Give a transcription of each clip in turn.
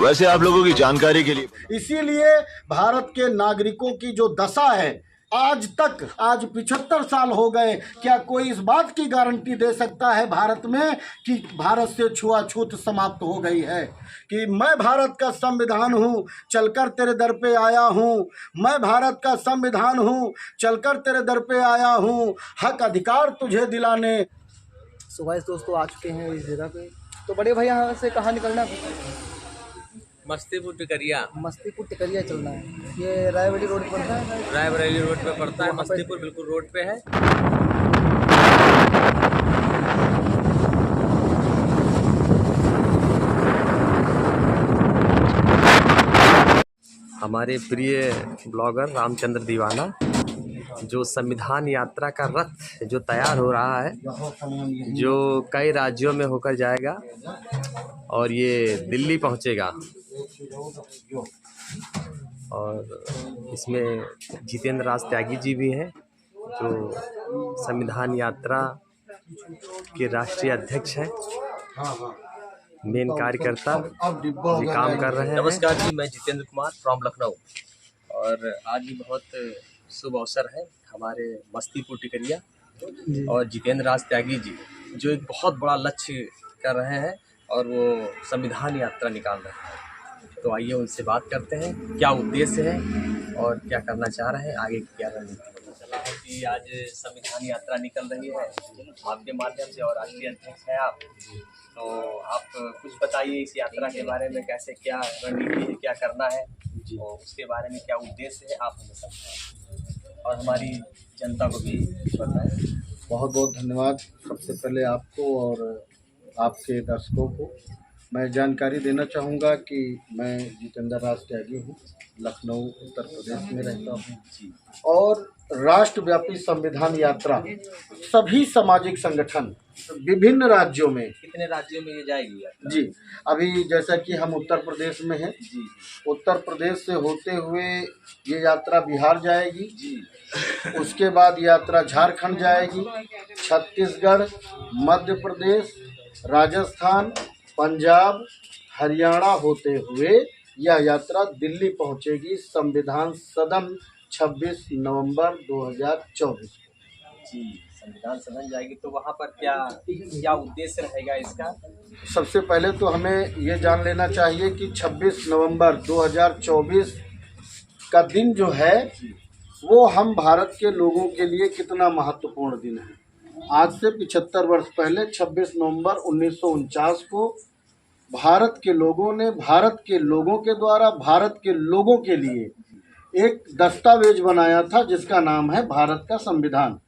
वैसे आप लोगों की जानकारी के लिए, इसीलिए भारत के नागरिकों की जो दशा है आज तक, आज 75 साल हो गए, क्या कोई इस बात की गारंटी दे सकता है भारत में कि भारत से छुआछूत समाप्त हो गई है? कि मैं भारत का संविधान हूँ, चलकर तेरे दर पे आया हूँ, मैं भारत का संविधान हूँ, चलकर तेरे दर पे आया हूँ, हक अधिकार तुझे दिलाने। सुबह दोस्तों आ चुके हैं इस जगह पे। तो बड़े भाई यहाँ से कहाँ निकलना है? मस्तीपुर टिकरिया। मस्तीपुर टिकरिया चलना है। ये रायबरेली रोड पर पड़ता है। रायबरेली रोड पे पड़ता है, मस्तीपुर बिल्कुल रोड पे है। हमारे प्रिय ब्लॉगर रामचंद्र दीवाना, जो संविधान यात्रा का रथ जो तैयार हो रहा है, जो कई राज्यों में होकर जाएगा और ये दिल्ली पहुंचेगा, और इसमें जितेंद्र राज त्यागी जी भी हैं, जो संविधान यात्रा के राष्ट्रीय अध्यक्ष हैं, मेन कार्यकर्ता जी काम कर रहे हैं। नमस्कार जी, मैं जितेंद्र कुमार फ्रॉम लखनऊ, और आज भी बहुत शुभ अवसर है हमारे मस्तीपुर टिकरिया, और जितेंद्र राज त्यागी जी जो एक बहुत बड़ा लक्ष्य कर रहे हैं और वो संविधान यात्रा निकाल रहे हैं। तो आइए उनसे बात करते हैं, क्या उद्देश्य है और क्या करना चाह रहे हैं, आगे की क्या रणनीति है। कि आज संविधान यात्रा निकल रही है आपके माध्यम से, और राष्ट्रीय अध्यक्ष हैं आप, तो आप कुछ बताइए इस यात्रा के बारे में, कैसे क्या रणनीति है, क्या करना है, और उसके बारे में क्या उद्देश्य है, आप हमें समझाएं और हमारी जनता को भी बताएं। बहुत बहुत धन्यवाद सबसे पहले आपको और आपके दर्शकों को। मैं जानकारी देना चाहूँगा कि मैं जितेंद्र राज त्यागी हूँ, लखनऊ उत्तर प्रदेश में रहता हूँ, और राष्ट्रव्यापी संविधान यात्रा सभी सामाजिक संगठन विभिन्न राज्यों में, कितने राज्यों में ये जाएगी यात्रा? जी, अभी जैसा कि हम उत्तर प्रदेश में हैं, जी, उत्तर प्रदेश से होते हुए ये यात्रा बिहार जाएगी, जी, उसके बाद यात्रा झारखंड जाएगी, छत्तीसगढ़, मध्य प्रदेश, राजस्थान, पंजाब, हरियाणा होते हुए यह यात्रा दिल्ली पहुंचेगी संविधान सदन 26 नवंबर 2024 को। जी, संविधान सदन जाएगी, तो वहाँ पर क्या क्या उद्देश्य रहेगा इसका? सबसे पहले तो हमें ये जान लेना चाहिए कि 26 नवंबर 2024 का दिन जो है वो हम भारत के लोगों के लिए कितना महत्वपूर्ण दिन है। आज से 75 वर्ष पहले 26 नवंबर 1949 को भारत के लोगों ने, भारत के लोगों के द्वारा, भारत के लोगों के लिए एक दस्तावेज बनाया था जिसका नाम है भारत का संविधान।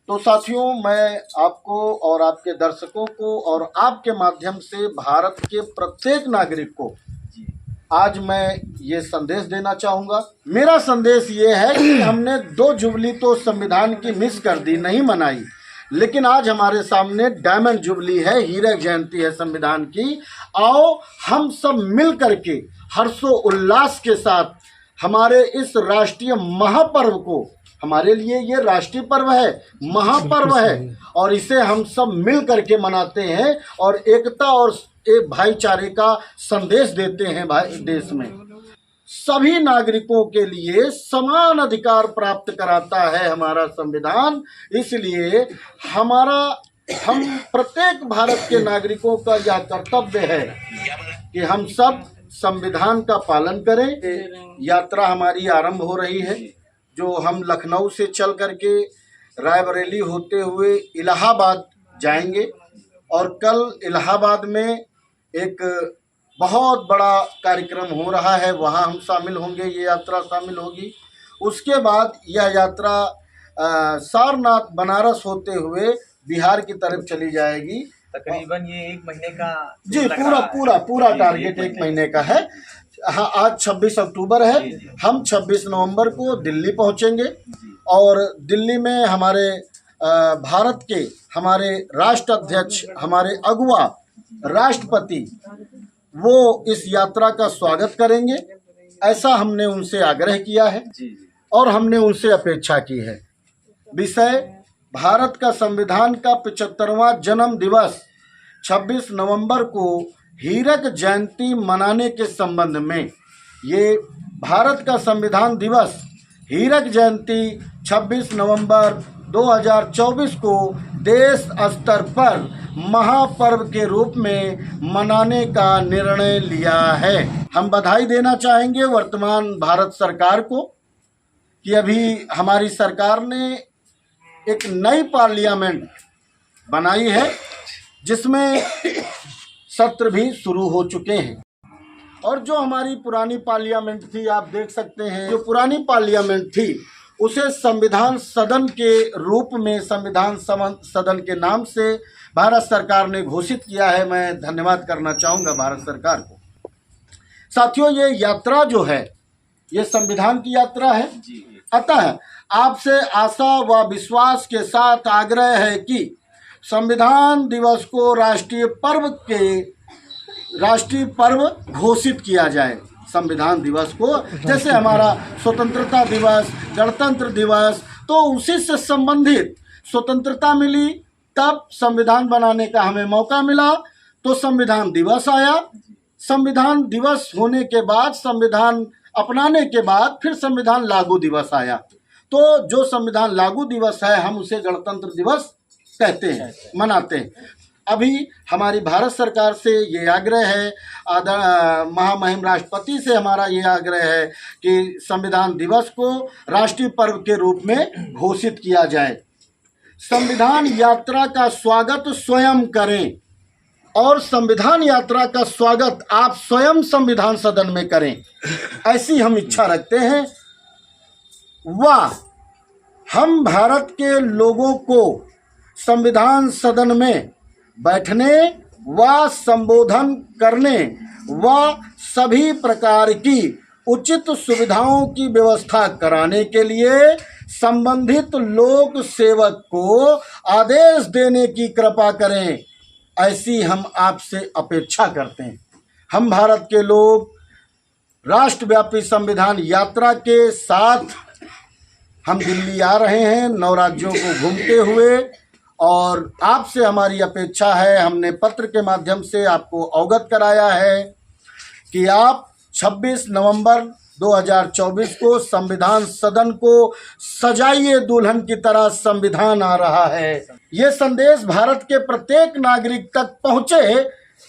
तो साथियों, मैं आपको और आपके दर्शकों को और आपके माध्यम से भारत के प्रत्येक नागरिक को आज मैं ये संदेश देना चाहूँगा। मेरा संदेश ये है कि हमने 2 जुबली तो संविधान की मिस कर दी, नहीं मनाई, लेकिन आज हमारे सामने डायमंड जुबली है, हीरक जयंती है संविधान की। आओ हम सब मिल करके हर्षो उल्लास के साथ हमारे इस राष्ट्रीय महापर्व को, हमारे लिए ये राष्ट्रीय पर्व है, महापर्व है, और इसे हम सब मिल करके मनाते हैं और एकता और एक भाईचारे का संदेश देते हैं। भाई, देश में सभी नागरिकों के लिए समान अधिकार प्राप्त कराता है हमारा संविधान। इसलिए हम प्रत्येक भारत के नागरिकों का यह कर्तव्य है कि हम सब संविधान का पालन करें। यात्रा हमारी आरंभ हो रही है, जो हम लखनऊ से चल करके रायबरेली होते हुए इलाहाबाद जाएंगे, और कल इलाहाबाद में एक बहुत बड़ा कार्यक्रम हो रहा है, वहाँ हम शामिल होंगे, ये यात्रा शामिल होगी। उसके बाद यह यात्रा सारनाथ बनारस होते हुए बिहार की तरफ चली जाएगी। तकरीबन ये 1 महीने का जी, पूरा टारगेट 1 महीने का है। हाँ, आज 26 अक्टूबर है, हम 26 नवंबर को दिल्ली पहुंचेंगे, और दिल्ली में हमारे भारत के हमारे राष्ट्राध्यक्ष, हमारे अगुआ राष्ट्रपति, वो इस यात्रा का स्वागत करेंगे। ऐसा हमने उनसे आग्रह किया है और हमने उनसे अपेक्षा की है। विषय भारत का संविधान का 75वां जन्म दिवस 26 नवंबर को हीरक जयंती मनाने के संबंध में ये भारत का संविधान दिवस हीरक जयंती 26 नवंबर 2024 को देश स्तर पर महापर्व के रूप में मनाने का निर्णय लिया है। हम बधाई देना चाहेंगे वर्तमान भारत सरकार को कि अभी हमारी सरकार ने एक नई पार्लियामेंट बनाई है जिसमें सत्र भी शुरू हो चुके हैं। और जो हमारी पुरानी पार्लियामेंट थी, आप देख सकते हैं, जो पुरानी पार्लियामेंट थी उसे संविधान सदन के रूप में, संविधान सदन के नाम से भारत सरकार ने घोषित किया है। मैं धन्यवाद करना चाहूँगा भारत सरकार को। साथियों, ये यात्रा जो है ये संविधान की यात्रा है। अतः आपसे आशा व विश्वास के साथ आग्रह है कि संविधान दिवस को राष्ट्रीय पर्व घोषित किया जाए। संविधान दिवस को, जैसे हमारा स्वतंत्रता दिवस, गणतंत्र दिवस, तो उसी से संबंधित स्वतंत्रता मिली तब संविधान बनाने का हमें मौका मिला तो संविधान दिवस आया। संविधान दिवस होने के बाद, संविधान अपनाने के बाद फिर संविधान लागू दिवस आया। तो जो संविधान लागू दिवस है हम उसे गणतंत्र दिवस कहते हैं, मनाते हैं। अभी हमारी भारत सरकार से ये आग्रह है, महामहिम राष्ट्रपति से हमारा ये आग्रह है कि संविधान दिवस को राष्ट्रीय पर्व के रूप में घोषित किया जाए। संविधान यात्रा का स्वागत स्वयं करें और संविधान यात्रा का स्वागत आप स्वयं संविधान सदन में करें, ऐसी हम इच्छा रखते हैं। वाह, हम भारत के लोगों को संविधान सदन में बैठने व संबोधन करने व सभी प्रकार की उचित सुविधाओं की व्यवस्था कराने के लिए संबंधित लोक सेवक को आदेश देने की कृपा करें, ऐसी हम आपसे अपेक्षा करते हैं। हम भारत के लोग राष्ट्रव्यापी संविधान यात्रा के साथ हम दिल्ली आ रहे हैं 9 राज्यों को घूमते हुए, और आपसे हमारी अपेक्षा है, हमने पत्र के माध्यम से आपको अवगत कराया है कि आप 26 नवंबर 2024 को संविधान सदन को सजाइए दुल्हन की तरह, संविधान आ रहा है। ये संदेश भारत के प्रत्येक नागरिक तक पहुँचे,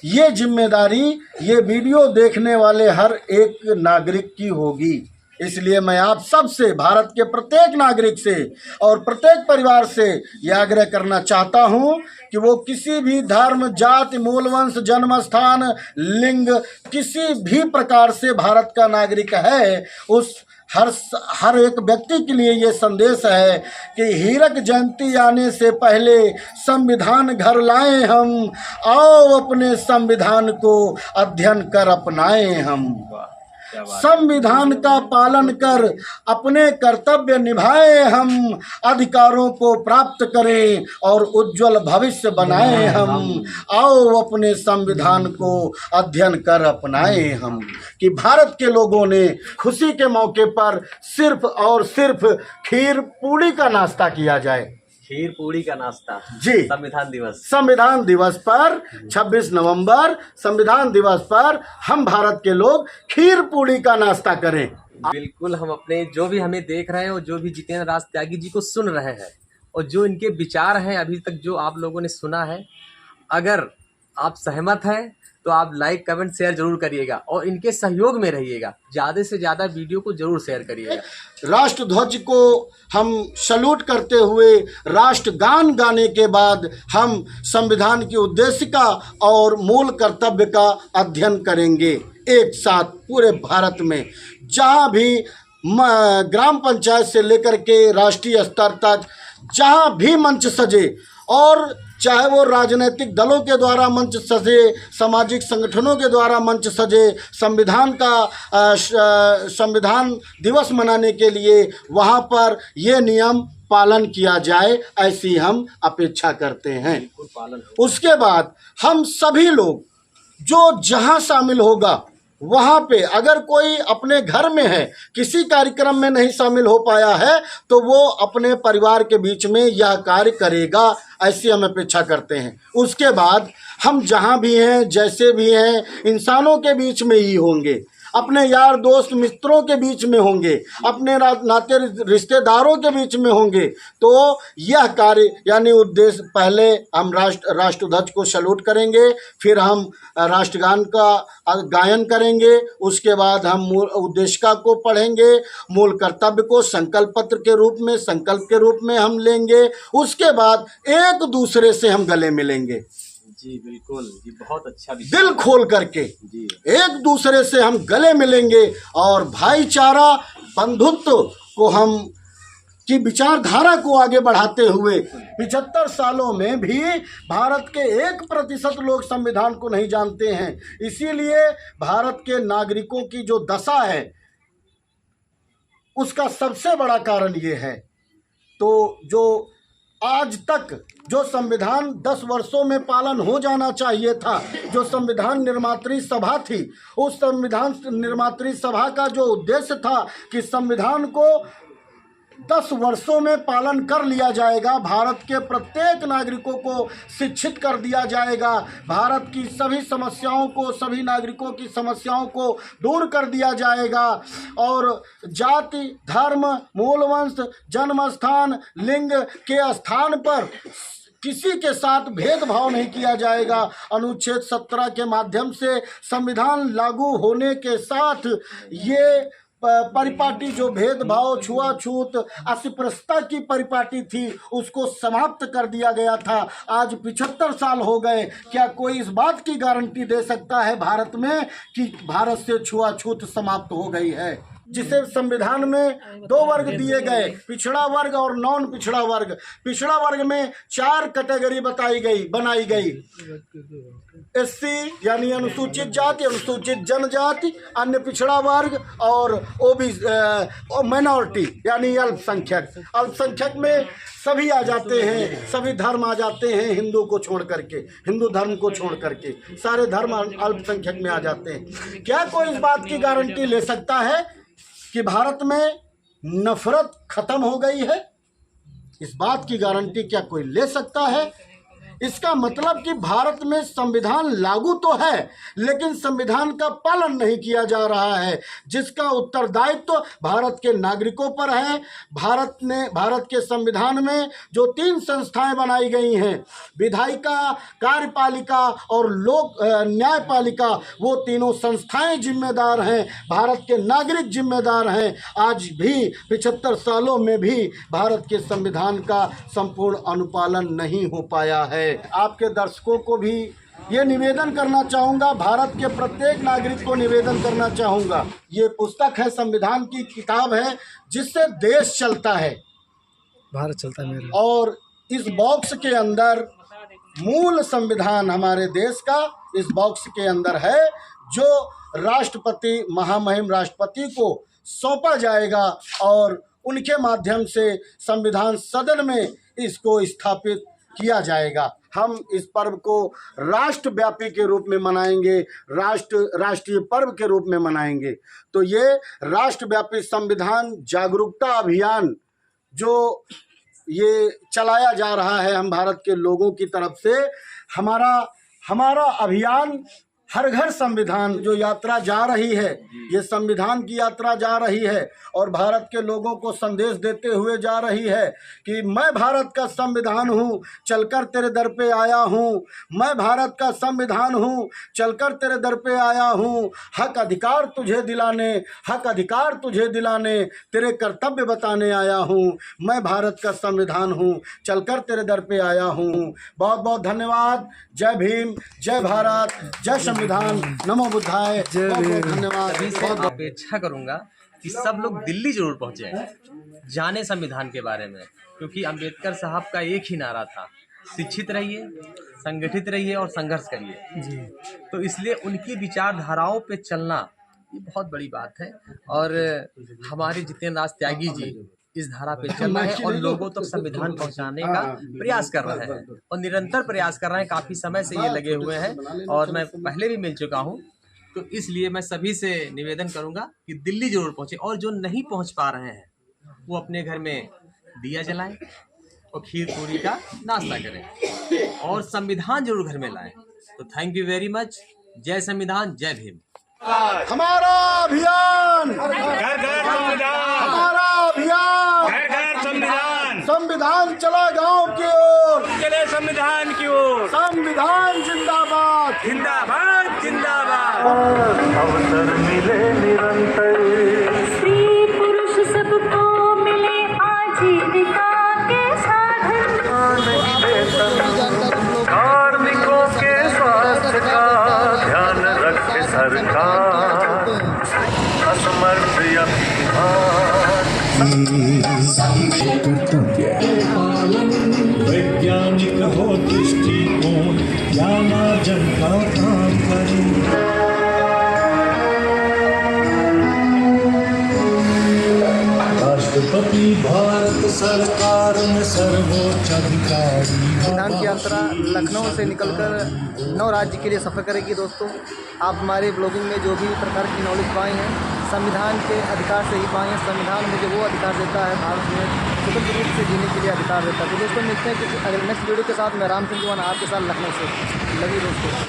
ये जिम्मेदारी ये वीडियो देखने वाले हर एक नागरिक की होगी। इसलिए मैं आप सब से, भारत के प्रत्येक नागरिक से और प्रत्येक परिवार से यह आग्रह करना चाहता हूं कि वो किसी भी धर्म, जाति, मूल वंश, जन्म स्थान, लिंग, किसी भी प्रकार से भारत का नागरिक है, उस हर एक व्यक्ति के लिए ये संदेश है कि हीरक जयंती आने से पहले संविधान घर लाएं हम, आओ अपने संविधान को अध्ययन कर अपनाएं हम। संविधान का पालन कर अपने कर्तव्य निभाएं हम, अधिकारों को प्राप्त करें और उज्जवल भविष्य बनाएं हम। आओ अपने संविधान को अध्ययन कर अपनाएं हम। कि भारत के लोगों ने खुशी के मौके पर सिर्फ और सिर्फ खीर पूड़ी का नाश्ता किया जाए। खीर पूड़ी का नाश्ता जी, संविधान दिवस पर 26 नवंबर संविधान दिवस पर हम भारत के लोग खीर पूड़ी का नाश्ता करें। बिल्कुल, हम अपने जो भी हमें देख रहे हैं और जो भी जितेंद्र राज त्यागी जी को सुन रहे हैं और जो इनके विचार हैं अभी तक जो आप लोगों ने सुना है, अगर आप सहमत हैं तो आप लाइक, कमेंट, शेयर जरूर करिएगा और इनके सहयोग में रहिएगा। ज़्यादा से ज़्यादा वीडियो को जरूर शेयर करिएगा। राष्ट्र ध्वज को हम सैल्यूट करते हुए राष्ट्रगान गाने के बाद हम संविधान की उद्देशिका और मूल कर्तव्य का अध्ययन करेंगे एक साथ पूरे भारत में। जहाँ भी ग्राम पंचायत से लेकर के राष्ट्रीय स्तर तक जहाँ भी मंच सजे, और चाहे वो राजनीतिक दलों के द्वारा मंच सजे, सामाजिक संगठनों के द्वारा मंच सजे, संविधान दिवस मनाने के लिए वहाँ पर ये नियम पालन किया जाए, ऐसी हम अपेक्षा करते हैं। उसके बाद हम सभी लोग जो जहाँ शामिल होगा वहाँ पे अगर कोई अपने घर में है, किसी कार्यक्रम में नहीं शामिल हो पाया है, तो वो अपने परिवार के बीच में यह कार्य करेगा, ऐसी हम अपेक्षा करते हैं। उसके बाद हम जहाँ भी हैं, जैसे भी हैं, इंसानों के बीच में ही होंगे, अपने यार दोस्त मित्रों के बीच में होंगे, अपने नाते रिश्तेदारों के बीच में होंगे। तो यह कार्य यानी उद्देश्य, पहले हम राष्ट्रध्वज को सैल्यूट करेंगे, फिर हम राष्ट्रगान का गायन करेंगे, उसके बाद हम मूल उद्देशिका को पढ़ेंगे, मूल कर्तव्य को संकल्प पत्र के रूप में, संकल्प के रूप में हम लेंगे। उसके बाद एक दूसरे से हम गले मिलेंगे, जी बिल्कुल, जी बहुत अच्छा विषय। दिल खोल करके जी एक दूसरे से हम गले मिलेंगे और भाईचारा, बंधुत्व को हम की विचारधारा को आगे बढ़ाते हुए 75 सालों में भी भारत के 1% लोग संविधान को नहीं जानते हैं। इसीलिए भारत के नागरिकों की जो दशा है, उसका सबसे बड़ा कारण ये है। तो जो आज तक जो संविधान 10 वर्षों में पालन हो जाना चाहिए था, जो संविधान निर्मात्री सभा थी, उस संविधान निर्मात्री सभा का जो उद्देश्य था कि संविधान को 10 वर्षों में पालन कर लिया जाएगा, भारत के प्रत्येक नागरिकों को शिक्षित कर दिया जाएगा, भारत की सभी समस्याओं को, सभी नागरिकों की समस्याओं को दूर कर दिया जाएगा, और जाति, धर्म, मूलवंश, जन्म स्थान, लिंग के स्थान पर किसी के साथ भेदभाव नहीं किया जाएगा। अनुच्छेद 17 के माध्यम से संविधान लागू होने के साथ ये परिपाटी, जो भेदभाव, छुआछूत, अस्पृश्यता की परिपाटी थी, उसको समाप्त कर दिया गया था। आज 75 साल हो गए, क्या कोई इस बात की गारंटी दे सकता है भारत में कि भारत से छुआछूत समाप्त हो गई है? जिसे संविधान में 2 वर्ग दिए गए, पिछड़ा वर्ग और नॉन पिछड़ा वर्ग। पिछड़ा वर्ग में 4 कैटेगरी बनाई गई, एससी यानी अनुसूचित जाति, अनुसूचित जनजाति, अन्य पिछड़ा वर्ग, और ओबीसी माइनॉरिटी यानी अल्पसंख्यक। अल्पसंख्यक में सभी आ जाते हैं, सभी धर्म आ जाते हैं, हिंदू को छोड़ करके, हिंदू धर्म को छोड़ करके सारे धर्म अल्पसंख्यक में आ जाते हैं। क्या कोई इस बात की गारंटी ले सकता है कि भारत में नफरत खत्म हो गई है? इस बात की गारंटी क्या कोई ले सकता है? इसका मतलब कि भारत में संविधान लागू तो है, लेकिन संविधान का पालन नहीं किया जा रहा है, जिसका उत्तरदायित्व भारत के नागरिकों पर है। भारत के संविधान में जो 3 संस्थाएं बनाई गई हैं, विधायिका, कार्यपालिका और लोक न्यायपालिका, वो तीनों संस्थाएं जिम्मेदार हैं, भारत के नागरिक जिम्मेदार हैं। आज भी 75 सालों में भी भारत के संविधान का संपूर्ण अनुपालन नहीं हो पाया है। आपके दर्शकों को भी ये निवेदन करना चाहूँगा, भारत के प्रत्येक नागरिक को निवेदन करना चाहूँगा, ये पुस्तक है, संविधान की किताब है, जिससे देश चलता है, भारत चलता है मेरा। और इस बॉक्स के अंदर मूल संविधान हमारे देश का इस बॉक्स के अंदर है, जो राष्ट्रपति, महामहिम राष्ट्रपति को सौंपा जाएगा, और उनके माध्यम से संविधान सदन में इसको स्थापित किया जाएगा। हम इस पर्व को राष्ट्रव्यापी के रूप में मनाएंगे, राष्ट्रीय पर्व के रूप में मनाएंगे। तो ये राष्ट्रव्यापी संविधान जागरूकता अभियान जो ये चलाया जा रहा है हम भारत के लोगों की तरफ से, हमारा अभियान हर घर संविधान जो यात्रा जा रही है, ये संविधान की यात्रा जा रही है, और भारत के लोगों को संदेश देते हुए जा रही है कि मैं भारत का संविधान हूँ, चलकर तेरे दर पे आया हूँ। मैं भारत का संविधान हूँ, चलकर तेरे दर पे आया हूँ। हक अधिकार तुझे दिलाने, हक अधिकार तुझे दिलाने, तेरे कर्तव्य बताने आया हूँ। मैं भारत का संविधान हूँ, चलकर तेरे दर पे आया हूँ। बहुत बहुत धन्यवाद। जय भीम, जय भारत, जय संविधान, नमो बुद्धाय। बहुत बहुत धन्यवाद। बहुत अपेक्षा करूंगा कि सब लोग दिल्ली जरूर पहुंचे, जाने संविधान के बारे में, क्योंकि अंबेडकर साहब का एक ही नारा था, शिक्षित रहिए, संगठित रहिए और संघर्ष करिए जी। तो इसलिए उनकी विचारधाराओं पे चलना ये बहुत बड़ी बात है, और हमारे जितेंद्र राज त्यागी जी इस धारा पे चल रहे हैं और लोगों तक संविधान पहुंचाने का प्रयास कर रहे हैं, और निरंतर प्रयास कर रहे हैं। काफी समय से ये लगे हुए हैं, और मैं पहले भी मिल चुका हूँ, तो इसलिए मैं सभी से निवेदन करूंगा कि दिल्ली जरूर पहुंचे, और जो नहीं पहुंच पा रहे हैं वो अपने घर में दिया जलाएं और खीर पूरी का नाश्ता करें और संविधान जरूर घर में लाएं। तो थैंक यू वेरी मच। जय संविधान, जय भीम। हमारा अभियान, घर घर संविधान, हमारा अभियान, घर घर संविधान, संविधान चला गांव की ओर, चले संविधान की ओर, संविधान जिंदाबाद, जिंदाबाद जिंदाबाद। अवसर मिले निरंतर, स्त्री पुरुष सबको मिले आजीविका के साधन, कार्मिकों के स्वास्थ्य का ध्यान रखे सरकार, असमर्थ वैज्ञानिक हो दृष्टिकोण, ज्ञानार्जन का काम करें। राष्ट्रपति भारत सरकार में सर्वोच्च अधिकारी। संविधान की यात्रा लखनऊ से निकलकर 9 राज्य के लिए सफ़र करेगी। दोस्तों, आप हमारे ब्लॉगिंग में जो भी प्रकार की नॉलेज पाए हैं, संविधान के अधिकार से ही पाए हैं। संविधान मुझे वो अधिकार देता है, भारत में स्वतंत्र रूप से जीने के लिए अधिकार देता है। तो दोस्तों, मिलते हैं किसी अगले नेक्स्ट वीडियो के साथ। मैं रामचंद्र आपके साथ लखनऊ से लगी दोस्तों।